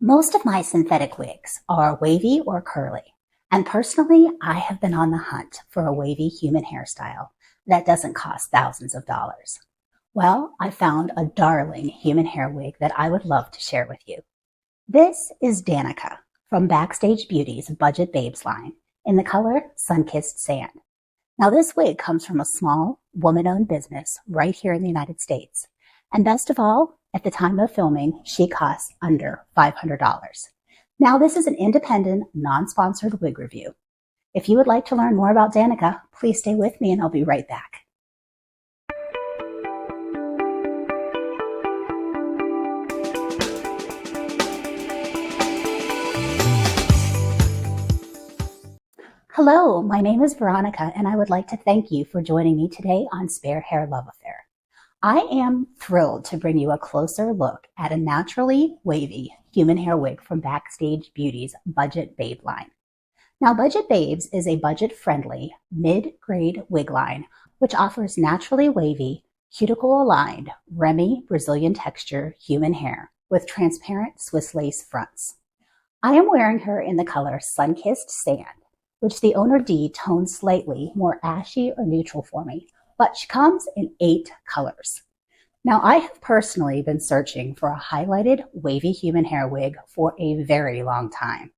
Most of my synthetic wigs are wavy or curly, and personally, I have been on the hunt for a wavy human hairstyle that doesn't cost thousands of dollars. Well, I found a darling human hair wig that I would love to share with you. This is Danica from Backstage Beauty's Budget Babes line in the color Sun-Kissed Sand. Now, this wig comes from a small, woman-owned business right here in the United States. And best of all, at the time of filming, she costs under $500. Now, this is an independent, non-sponsored wig review. If you would like to learn more about Danica, please stay with me and I'll be right back. Hello, my name is Veronica, and I would like to thank you for joining me today on Spare Hair Love Affair. I am thrilled to bring you a closer look at a naturally wavy human hair wig from Backstage Beauty's Budget Babe line. Now, Budget Babes is a budget-friendly, mid-grade wig line which offers naturally wavy, cuticle-aligned, Remy Brazilian texture human hair with transparent Swiss lace fronts. I am wearing her in the color Sun-Kissed Sand, which the owner D tones slightly more ashy or neutral for me, but she comes in 8 colors. Now, I have personally been searching for a highlighted wavy human hair wig for a very long time,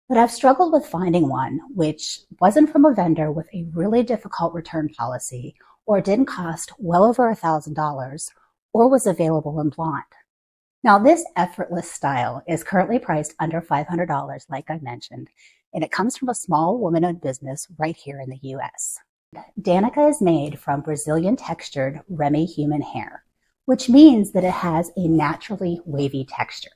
but I've struggled with finding one which wasn't from a vendor with a really difficult return policy or didn't cost well over $1,000 or was available in blonde. Now, this effortless style is currently priced under $500, like I mentioned, and it comes from a small woman-owned business right here in the US. Danica is made from Brazilian textured Remy human hair, which means that it has a naturally wavy texture.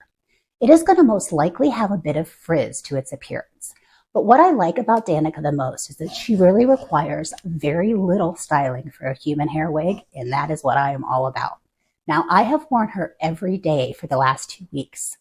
It is going to most likely have a bit of frizz to its appearance. But what I like about Danica the most is that she really requires very little styling for a human hair wig, and that is what I am all about. Now, I have worn her every day for the last 2 weeks.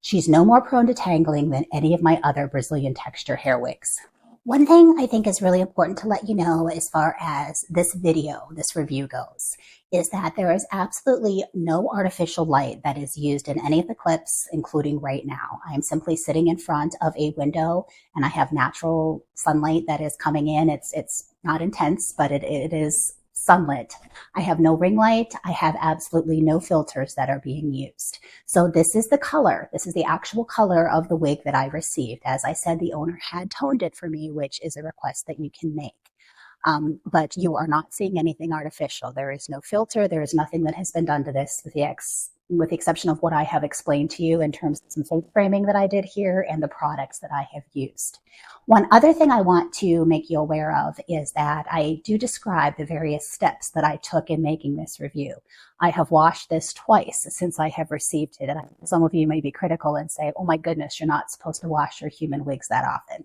She's no more prone to tangling than any of my other Brazilian texture hair wigs. One thing I think is really important to let you know as far as this review goes, is that there is absolutely no artificial light that is used in any of the clips, including right now. I am simply sitting in front of a window and I have natural sunlight that is coming in. It's not intense, but it is sunlit. I have no ring light. I have absolutely no filters that are being used. So this is the color. This is the actual color of the wig that I received. As I said, the owner had toned it for me, which is a request that you can make. But you are not seeing anything artificial. There is no filter. There is nothing that has been done to this with the exception of what I have explained to you in terms of some face framing that I did here and the products that I have used. One other thing I want to make you aware of is that I do describe the various steps that I took in making this review. I have washed this twice since I have received it. And some of you may be critical and say, oh my goodness, you're not supposed to wash your human wigs that often.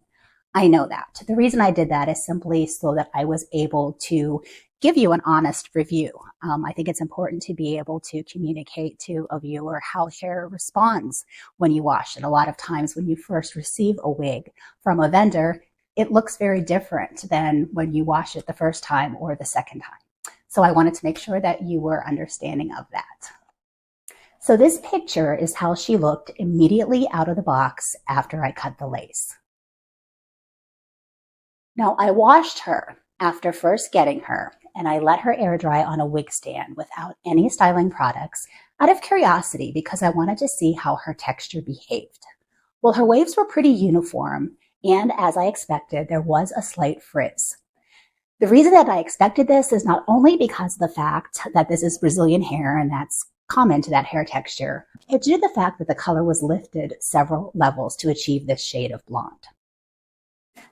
I know that. The reason I did that is simply so that I was able to give you an honest review. I think it's important to be able to communicate to a viewer how hair responds when you wash it. A lot of times when you first receive a wig from a vendor, it looks very different than when you wash it the first time or the second time. So I wanted to make sure that you were understanding of that. So this picture is how she looked immediately out of the box after I cut the lace. Now, I washed her after first getting her, and I let her air dry on a wig stand without any styling products out of curiosity because I wanted to see how her texture behaved. Well, her waves were pretty uniform, and as I expected, there was a slight frizz. The reason that I expected this is not only because of the fact that this is Brazilian hair and that's common to that hair texture, but due to the fact that the color was lifted several levels to achieve this shade of blonde.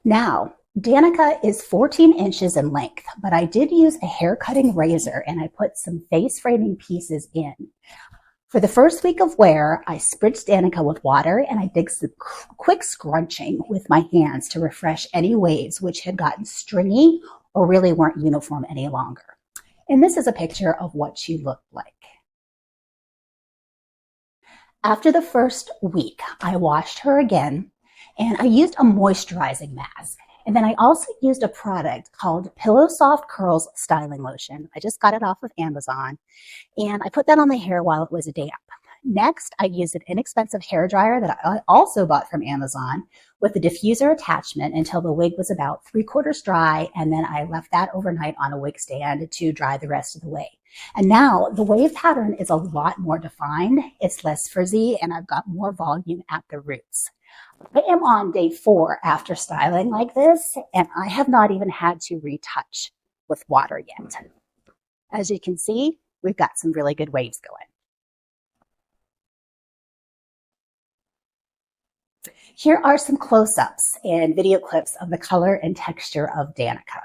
Now, Danica is 14 inches in length, but I did use a hair cutting razor and I put some face framing pieces in. For the first week of wear, I spritzed Danica with water and I did some quick scrunching with my hands to refresh any waves which had gotten stringy or really weren't uniform any longer. And this is a picture of what she looked like. After the first week, I washed her again and I used a moisturizing mask. And then I also used a product called Pillow Soft Curls Styling Lotion. I just got it off of Amazon. And I put that on my hair while it was damp. Next, I used an inexpensive hairdryer that I also bought from Amazon with a diffuser attachment until the wig was about 3/4 dry, and then I left that overnight on a wig stand to dry the rest of the way. And now the wave pattern is a lot more defined, it's less frizzy, and I've got more volume at the roots. I am on day 4 after styling like this, and I have not even had to retouch with water yet. As you can see, we've got some really good waves going. Here are some close-ups and video clips of the color and texture of Danica.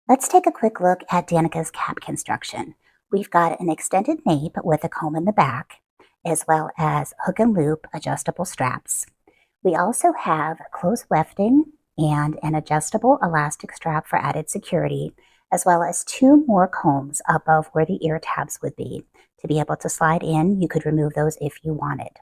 Let's take a quick look at Danica's cap construction. We've got an extended nape with a comb in the back, as well as hook and loop adjustable straps. We also have close wefting and an adjustable elastic strap for added security, as well as 2 more combs above where the ear tabs would be. To be able to slide in, you could remove those if you wanted.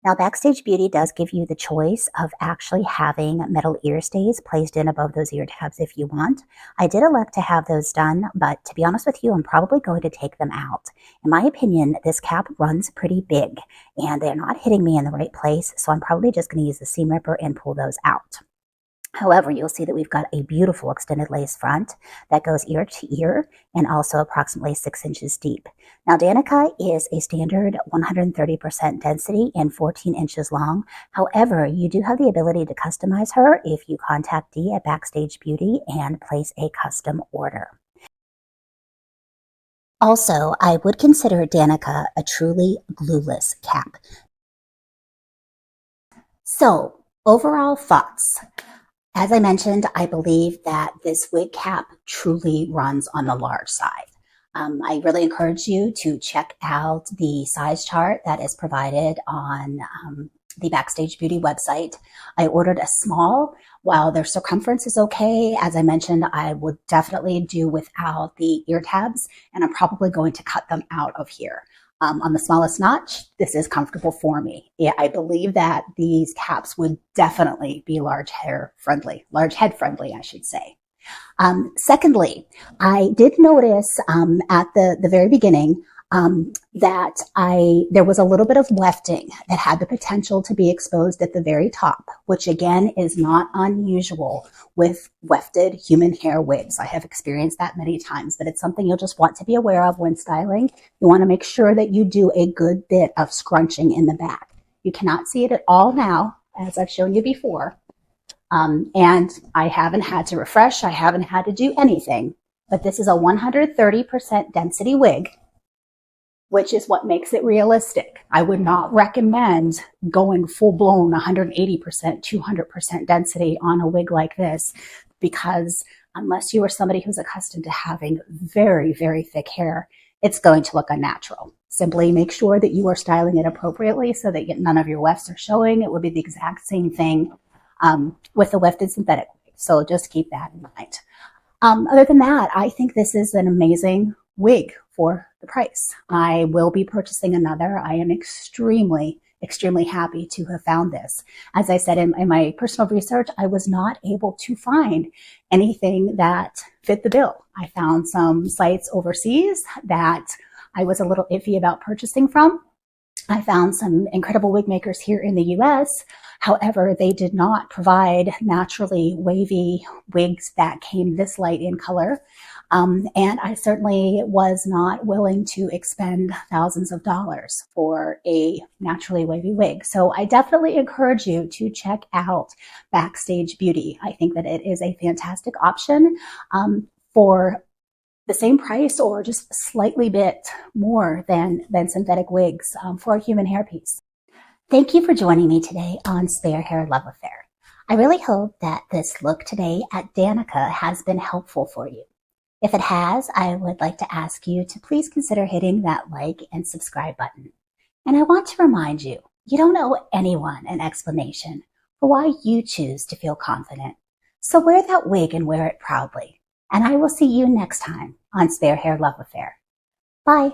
Now, Backstage Beauty does give you the choice of actually having metal ear stays placed in above those ear tabs if you want. I did elect to have those done, but to be honest with you, I'm probably going to take them out. In my opinion, this cap runs pretty big, and they're not hitting me in the right place, so I'm probably just going to use the seam ripper and pull those out. However, you'll see that we've got a beautiful extended lace front that goes ear to ear and also approximately 6 inches deep. Now, Danica is a standard 130% density and 14 inches long. However, you do have the ability to customize her if you contact Dee at Backstage Beauty and place a custom order. Also, I would consider Danica a truly glueless cap. So, overall thoughts. As I mentioned, I believe that this wig cap truly runs on the large side. I really encourage you to check out the size chart that is provided on the Backstage Beauty website. I ordered a small. While their circumference is okay, as I mentioned, I would definitely do without the ear tabs, and I'm probably going to cut them out of here. On the smallest notch, this is comfortable for me. Yeah, I believe that these caps would definitely be large head friendly, I should say. Secondly, I did notice at the very beginning that there was a little bit of wefting that had the potential to be exposed at the very top, which again is not unusual with wefted human hair wigs. I have experienced that many times, but it's something you'll just want to be aware of when styling. You want to make sure that you do a good bit of scrunching in the back. You cannot see it at all now, as I've shown you before. And I haven't had to refresh. I haven't had to do anything, but this is a 130% density wig, which is what makes it realistic. I would not recommend going full-blown 180%, 200% density on a wig like this, because unless you are somebody who's accustomed to having very, very thick hair, it's going to look unnatural. Simply make sure that you are styling it appropriately so that none of your wefts are showing. It would be the exact same thing with the wefted synthetic wig. So just keep that in mind. Other than that, I think this is an amazing wig for the price. I will be purchasing another. I am extremely, extremely happy to have found this. As I said in my personal research, I was not able to find anything that fit the bill. I found some sites overseas that I was a little iffy about purchasing from. I found some incredible wig makers here in the US. However, they did not provide naturally wavy wigs that came this light in color. And I certainly was not willing to expend thousands of dollars for a naturally wavy wig. So I definitely encourage you to check out Backstage Beauty. I think that it is a fantastic option for the same price or just slightly bit more than synthetic wigs for a human hairpiece. Thank you for joining me today on Spare Hair Love Affair. I really hope that this look today at Danica has been helpful for you. If it has, I would like to ask you to please consider hitting that like and subscribe button. And I want to remind you, you don't owe anyone an explanation for why you choose to feel confident. So wear that wig and wear it proudly. And I will see you next time on Spare Hair Love Affair. Bye.